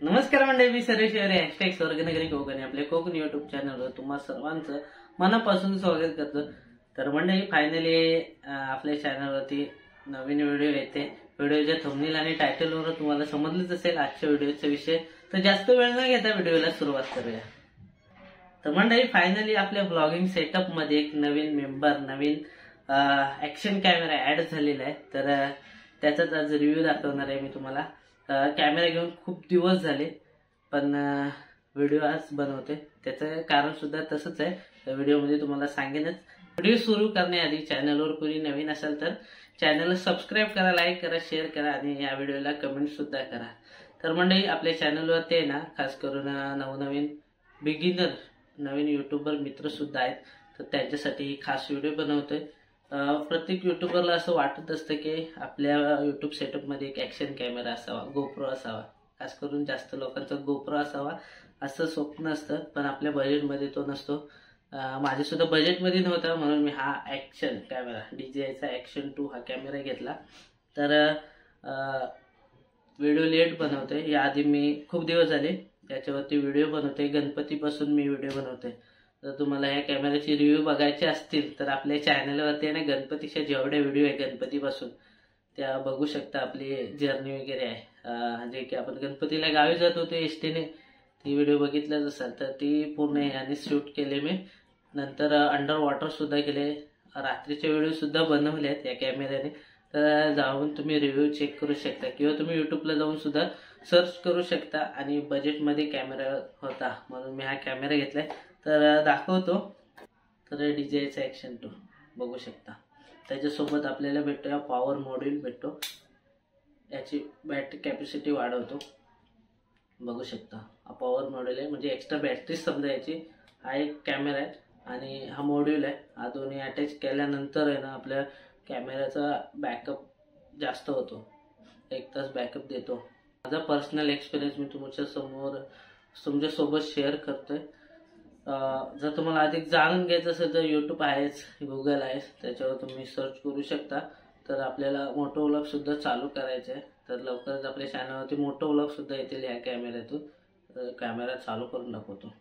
नमस्कार मंडळी, मी सर्वेश शेवरे हॅशटॅग स्वर्गनगरी कोकण आपल्या कोकण युट्यूब चॅनलवर तुम्हा सर्वांचं मनापासून स्वागत करतो। तर मंडळी फायनली आपल्या चॅनलवरती नवीन व्हिडिओ येते। व्हिडिओच्या थंबनेल आणि टायटलवर तुम्हाला समजलंच असेल आजच्या व्हिडिओचा विषय। तर जास्त वेळ न घेता व्हिडिओला सुरुवात करूया। तर मंडळी फायनली आपल्या ब्लॉगिंग सेटअप मध्ये एक नवीन मेंबर, नवीन ऍक्शन कॅमेरा ऍड झालेला आहे। तर त्याचाच आज रिव्ह्यू दाखवणार आहे मी तुम्हाला। कॅमेरा घेऊन खूप दिवस झाले पण व्हिडिओ आज बनवते। त्याचं कारण सुद्धा तसंच आहे, त्या व्हिडिओमध्ये तुम्हाला सांगेनच। व्हिडिओ सुरू करण्याआधी चॅनलवर कोणी नवीन असेल तर चॅनलला सबस्क्राइब करा, लाईक करा, शेअर करा आणि या व्हिडिओला कमेंट सुद्धा करा। तर मंडळी आपल्या चॅनलवरती आहे ना, खास करून नवनवीन बिगिनर, नवीन युट्यूबर मित्र सुद्धा आहेत। तर त्यांच्यासाठी खास व्हिडिओ बनवतोय। प्रत्येक युट्यूबरला असं वाटत असतं की आपल्या युट्यूब सेटअप मध्ये एक ऍक्शन कॅमेरा असावा, गोप्रो असावा। खास करून जास्त लोकांचं गोप्रो असावा असं स्वप्न असतं, पण आपल्या बजेटमध्ये तो नसतो। माझे सुद्धा बजेटमध्ये नव्हता, म्हणून मी हा ऍक्शन कॅमेरा DJIचा ऍक्शन 2 हा कॅमेरा घेतला। तर व्हिडिओ लेट बनवतोय। याआधी मी खूप दिवस झाले त्याच्यावरती व्हिडिओ बनवतोय, गणपतीपासून मी व्हिडिओ बनवतोय। जर तुम्हाला या कॅमेऱ्याची रिव्ह्यू बघायची असतील तर आपल्या चॅनलवरती आहे ना, गणपतीच्या जेवढे व्हिडिओ आहे गणपतीपासून त्या बघू शकता। आपली जर्नी वगैरे आहे, जे की आपण गणपतीला गावी जात होतो एसटीने, ती व्हिडिओ बघितल्याच असाल। तर ती पूर्ण याने शूट केले मी। नंतर अंडर वॉटर सुद्धा केले, रात्रीचे व्हिडिओ सुद्धा बनवले आहेत या कॅमेऱ्याने। तर जाऊन तुम्ही रिव्ह्यू चेक करू शकता किंवा तुम्ही युट्यूबला जाऊन सुद्धा सर्च करू शकता। आणि बजेटमध्ये कॅमेरा होता म्हणून मी हा कॅमेरा घेतलाय। तर दाखवतो। तर DJIचा ऍक्शन 2 बघू शकता। त्याच्यासोबत आपल्याला भेटतो या पॉवर मॉड्यूल भेटतो, याची बॅटरी कॅपॅसिटी वाढवतो, बघू शकता। हा पॉवर मॉड्यूल आहे, म्हणजे एक्स्ट्रा बॅटरी समजा याची। हा एक कॅमेरा आहे आणि हा मॉड्यूल आहे। हा दोन्ही अटॅच केल्यानंतर आहे ना, आपल्या कॅमेऱ्याचा बॅकअप जास्त होतो, 1 तास बॅकअप देतो। माझा पर्सनल एक्सपिरियन्स मी तुमच्यासोबत शेअर करतोय। जर तुम्हाला अधिक जाणून घ्यायचं असेल तर यूट्यूब आहेच, गुगल आहे, त्याच्यावर तुम्ही सर्च करू शकता। तर आपल्याला मोठो व्लॉग सुद्धा चालू करायचे आहे, तर लवकरच आपल्या चॅनलवरती मोठो व्लॉग सुद्धा येतील या कॅमेऱ्यातून। कॅमेरा चालू करून दाखवतो,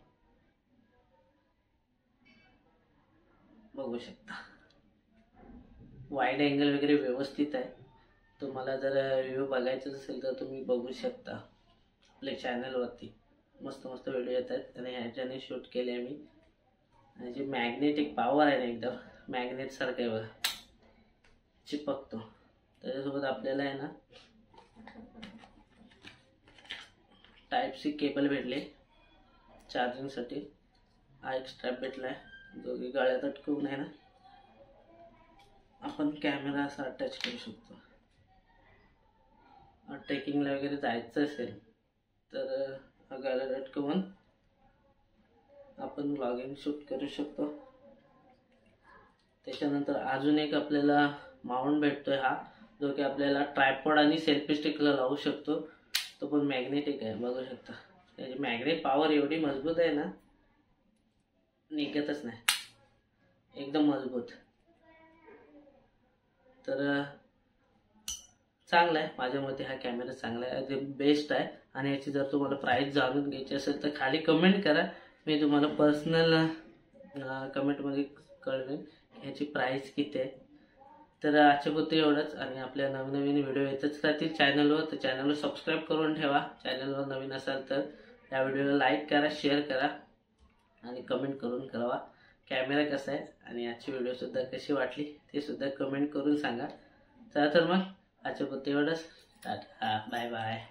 बघू शकता। वाईड अँगल वगैरे व्यवस्थित आहे। तुम्हाला जर व्ह्यू बघायचं असेल तर तुम्ही बघू शकता आपल्या चॅनलवरती। मस्त मस्त व्हिडिओ येतात आणि ह्याच्याने शूट केले मी। आणि जी मॅग्नेटिक पॉवर आहे ना, एकदम मॅग्नेट सारखं आहे बघा, चिपकतो। त्याच्यासोबत आपल्याला आहे ना टाइप-C केबल भेटले चार्जिंगसाठी। हा एक स्ट्रॅप भेटलाय, जो की गळ्यात अटकवून आहे ना आपण कॅमेरा असा अटॅच करू शकतो। ट्रेकिंगला वगैरे जायचं असेल तर गळ्यात अटकवून आपण व्लॉगिंग शूट करू शकतो। त्याच्यानंतर अजून एक आपल्याला माउंट भेटतोय, हा जो की आपल्याला ट्रायपॉड आणि सेल्फी स्टिकला लावू शकतो। तो पण मॅग्नेटिक आहे, बघू शकता। त्याची मॅग्नेट पॉवर एवढी मजबूत आहे ना, निघतच नाही, एकदम मजबूत। तर चांगला आहे, माझ्या मते हा कॅमेरा चांगला आहे, बेस्ट आहे। आणि याची जर तुम्हाला प्राइस जाणून घ्यायची असेल तर खाली कमेंट करा, मी तुम्हाला पर्सनल कमेंटमध्ये कळवेन ह्याची प्राइस किती आहे। तर आजच्या पुरते एवढंच, आणि आपल्या नवनवीन व्हिडिओ येतच राहतील चॅनलवर। तर चॅनलला सबस्क्राईब करून ठेवा। चॅनलवर नवीन असाल तर या व्हिडिओला लाईक करा, शेअर करा आणि कमेंट करून कळवा कॅमेरा कसा आहे आणि आजची व्हिडिओ सुद्धा कशी वाटली ते सुद्धा कमेंट करून सांगा। चला तर मग आजच्या पुरते एवढंच, टाटा, बाय बाय।